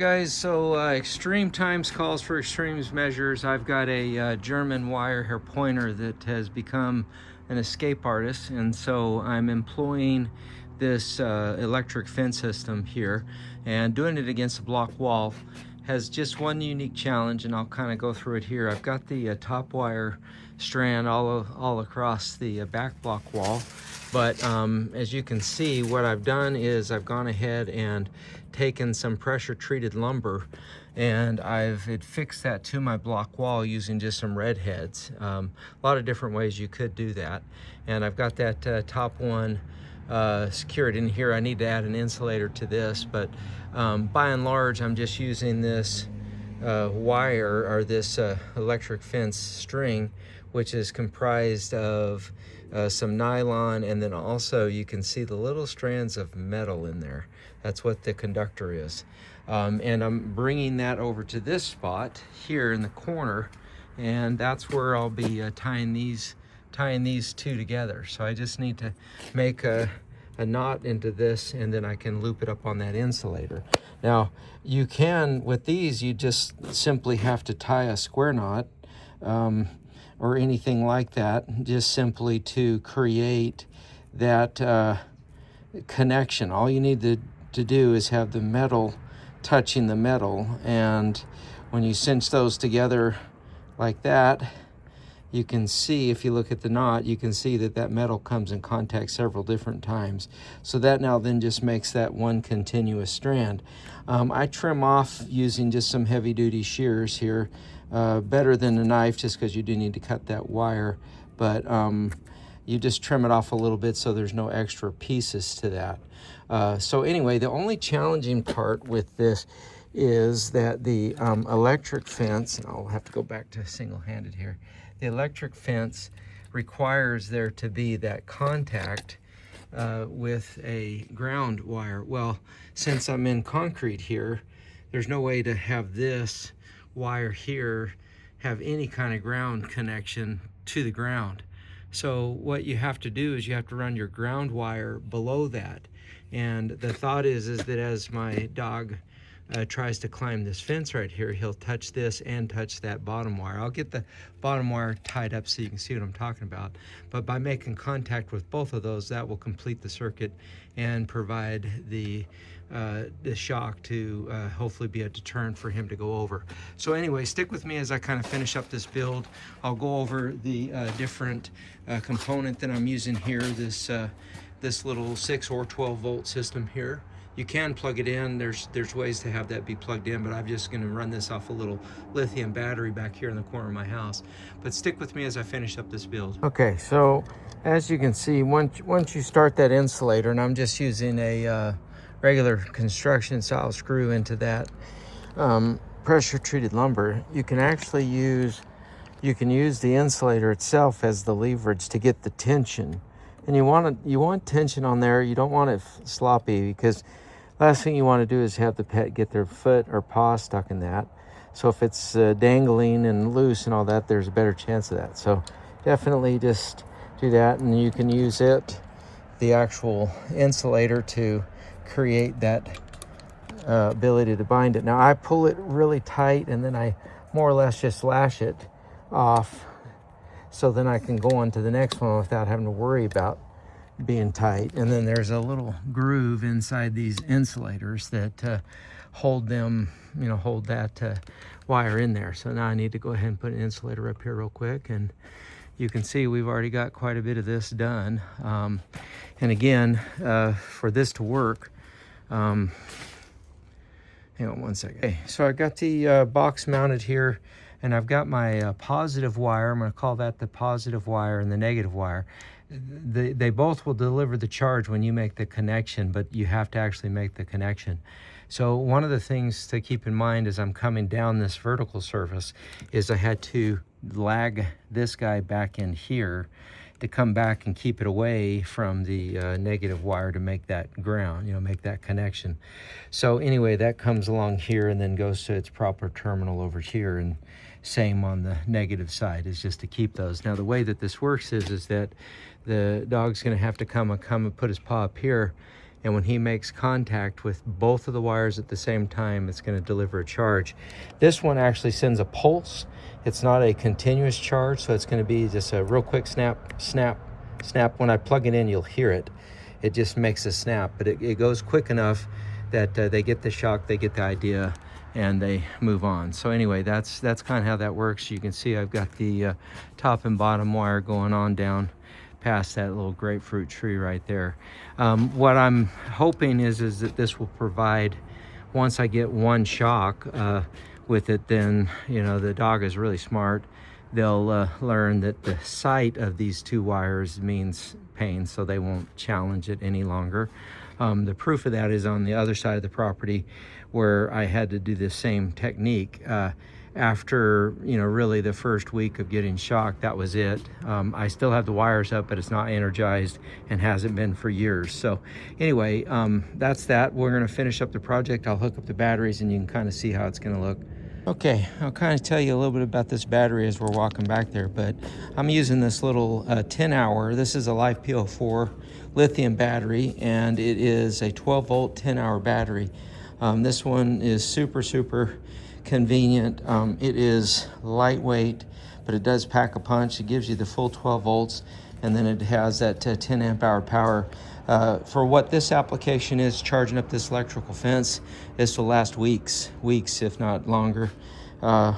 Guys, so extreme times calls for extreme measures. I've got a German Wirehaired Pointer that has become an escape artist, and so I'm employing this electric fence system here and doing it against a block wall. Has just one unique challenge, and I'll kind of go through it here. I've got the top wire strand all across the back block wall, but as you can see, what I've done is I've gone ahead and taken some pressure treated lumber and I've fixed that to my block wall using just some red heads. A lot of different ways you could do that, and I've got that top one secured in here. I need to add an insulator to this, but by and large I'm just using this wire, or this electric fence string, which is comprised of some nylon, and then also you can see the little strands of metal in there. That's what the conductor is. And I'm bringing that over to this spot here in the corner, and that's where I'll be tying these two together. So I just need to make a knot into this, and then I can loop it up on that insulator. Now you can, with these, you just simply have to tie a square knot or anything like that, just simply to create that connection. All you need to do is have the metal touching the metal, and when you cinch those together like that, you can see, if you look at the knot, you can see that that metal comes in contact several different times. So that now then just makes that one continuous strand. I trim off using just some heavy duty shears here, better than a knife, just because you do need to cut that wire, but you just trim it off a little bit so there's no extra pieces to that. So anyway, the only challenging part with this is that the electric fence, and I'll have to go back to single-handed here, the electric fence requires there to be that contact with a ground wire. Well, since I'm in concrete here, there's no way to have this wire here have any kind of ground connection to the ground. So what you have to do is you have to run your ground wire below that. And the thought is that as my dog tries to climb this fence right here, he'll touch this and touch that bottom wire. I'll get the bottom wire tied up so you can see what I'm talking about. But by making contact with both of those, that will complete the circuit and provide the shock to hopefully be a deterrent for him to go over. So anyway, stick with me as I kind of finish up this build. I'll go over the different component that I'm using here, this little 6 or 12 volt system here. You can plug it in. There's ways to have that be plugged in, but I'm just going to run this off a little lithium battery back here in the corner of my house. But stick with me as I finish up this build. Okay, so as you can see, once you start that insulator, and I'm just using a regular construction style screw into that pressure treated lumber, you can actually use the insulator itself as the leverage to get the tension. And you want tension on there. You don't want it sloppy, because last thing you want to do is have the pet get their foot or paw stuck in that. So if it's dangling and loose and all that, there's a better chance of that. So definitely just do that, and you can use the actual insulator, to create that ability to bind it. Now I pull it really tight, and then I more or less just lash it off, so then I can go on to the next one without having to worry about being tight. And then there's a little groove inside these insulators that hold them, hold that wire in there. So now I need to go ahead and put an insulator up here real quick, and you can see we've already got quite a bit of this done. And again, for this to work, hang on one second. Okay, so I got the box mounted here, and I've got my positive wire. I'm going to call that the positive wire, and the negative wire. They both will deliver the charge when you make the connection, but you have to actually make the connection. So one of the things to keep in mind as I'm coming down this vertical surface is I had to lag this guy back in here to come back and keep it away from the negative wire to make that ground, make that connection. So anyway, that comes along here and then goes to its proper terminal over here, and same on the negative side, is just to keep those. Now the way that this works is that the dog's going to have to come and put his paw up here and when he makes contact with both of the wires at the same time, it's going to deliver a charge. This one actually sends a pulse. It's not a continuous charge, so it's going to be just a real quick snap, snap, snap. When I plug it in, you'll hear it. It just makes a snap, but it goes quick enough that they get the shock, they get the idea, and they move on. So anyway, that's kind of how that works. You can see I've got the top and bottom wire going on down past that little grapefruit tree right there. What I'm hoping is that this will provide, once I get one shock with it, then, you know, the dog is really smart. They'll learn that the sight of these two wires means pain, so they won't challenge it any longer. The proof of that is on the other side of the property, where I had to do the same technique. After, you know, really the first week of getting shocked, that was it. I still have the wires up, but it's not energized and hasn't been for years. So anyway, that's that. We're going to finish up the project. I'll hook up the batteries and you can kind of see how it's going to look. Okay, I'll kind of tell you a little bit about this battery as we're walking back there, but I'm using this little 10-hour. This is a Life PO4 lithium battery, and it is a 12-volt 10-hour battery. This one is super convenient. It is lightweight, but it does pack a punch. It gives you the full 12 volts, and then it has that 10 amp hour power. For what this application is, charging up this electrical fence, this will last weeks, if not longer,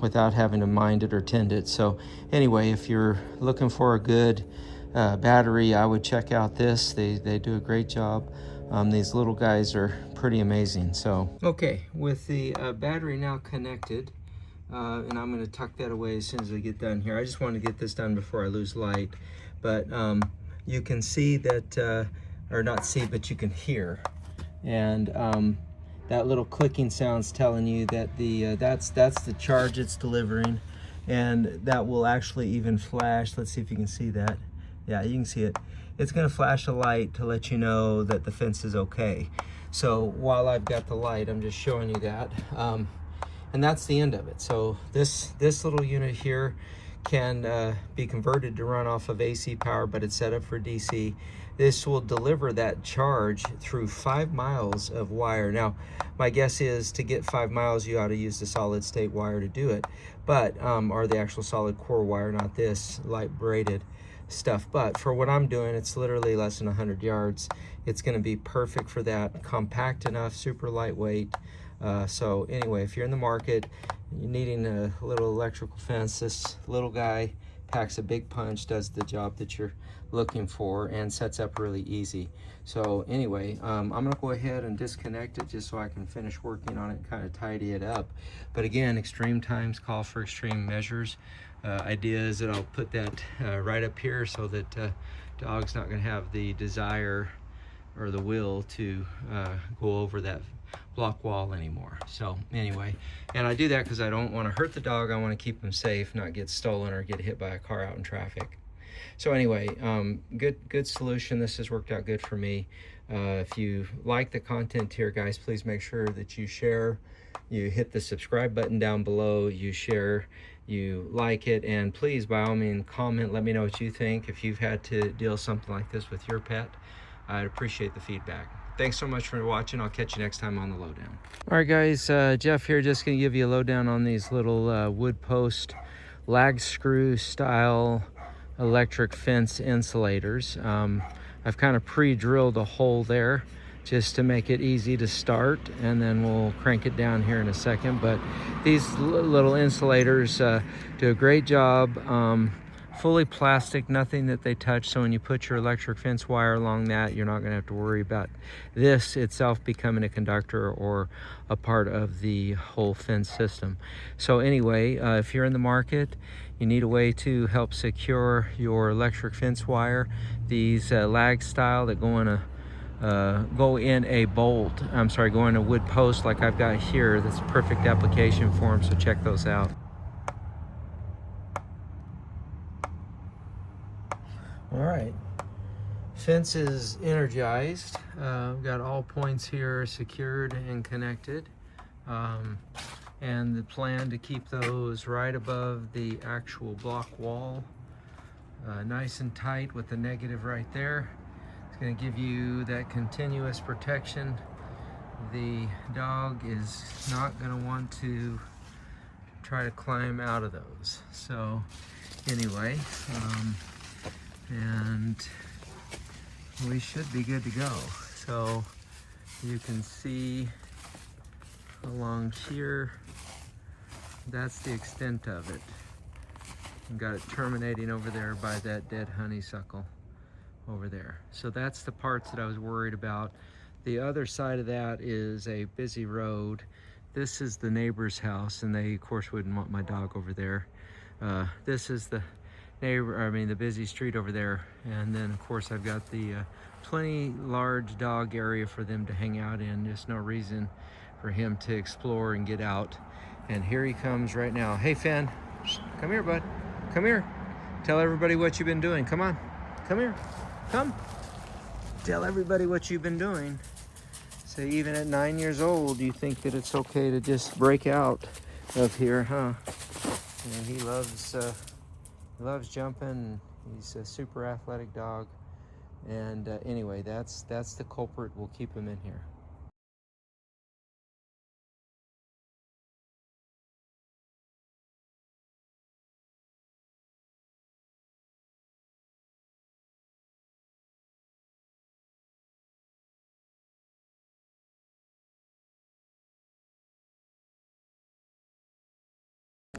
without having to mind it or tend it. So anyway, if you're looking for a good battery, I would check out this. They do a great job. These little guys are pretty amazing. So okay, with the battery now connected, and I'm going to tuck that away as soon as I get done here. I just want to get this done before I lose light, but you can see that, or not see, but you can hear, and that little clicking sound's telling you that that's the charge it's delivering, and that will actually even flash. Let's see if you can see that. Yeah, you can see it. It's going to flash a light to let you know that the fence is okay. So while I've got the light, I'm just showing you that, and that's the end of it. So this little unit here can be converted to run off of AC power, but it's set up for DC. This will deliver that charge through 5 miles of wire. Now, my guess is to get 5 miles, you ought to use the solid state wire to do it, but or the actual solid core wire, not this light braided stuff. But for what I'm doing, it's literally less than 100 yards. It's going to be perfect for that. Compact enough, super lightweight. So anyway, if you're in the market, you're needing a little electrical fence, this little guy packs a big punch, does the job that you're looking for, and sets up really easy. So anyway, I'm going to go ahead and disconnect it just so I can finish working on it and kind of tidy it up. But again, extreme times call for extreme measures. Idea is that I'll put that right up here so that dog's not going to have the desire or the will to go over that block wall anymore. So anyway, and I do that because I don't want to hurt the dog. I want to keep him safe, not get stolen or get hit by a car out in traffic. So anyway, good solution. This has worked out good for me. If you like the content here, guys, please make sure that you share, you hit the subscribe button down below, you share, you like it, and please, by all means, comment. Let me know what you think. If you've had to deal with something like this with your pet, I'd appreciate the feedback. Thanks so much for watching. I'll catch you next time on the Lowdown. All right, guys, Jeff here, just gonna give you a lowdown on these little wood post lag screw style electric fence insulators. I've kind of pre-drilled a hole there just to make it easy to start, and then we'll crank it down here in a second. But these little insulators do a great job. Fully plastic, nothing that they touch, so when you put your electric fence wire along that, you're not going to have to worry about this itself becoming a conductor or a part of the whole fence system. So anyway, if you're in the market, you need a way to help secure your electric fence wire, these lag style that go in a bolt, go in a wood post like I've got here, that's a perfect application for them, so check those out. All right, fence is energized. We've got all points here secured and connected, and the plan to keep those right above the actual block wall, nice and tight with the negative right there. It's going to give you that continuous protection. The dog is not going to want to try to climb out of those. So anyway, and we should be good to go. So you can see along here, that's the extent of it. I've got it terminating over there by that dead honeysuckle over there. So that's the parts that I was worried about. The other side of that is a busy road. This is the neighbor's house, and they of course wouldn't want my dog over there. This is the the busy street over there, and then of course I've got the plenty large dog area for them to hang out in. There's no reason for him to explore and get out. And here he comes right now. Hey Finn, come here, bud. Come here. Tell everybody what you've been doing. Come on. Come here. Come. Tell everybody what you've been doing. So even at 9 years old, you think that it's okay to just break out of here, huh? And he loves jumping. He's a super athletic dog. And anyway, that's the culprit. We'll keep him in here.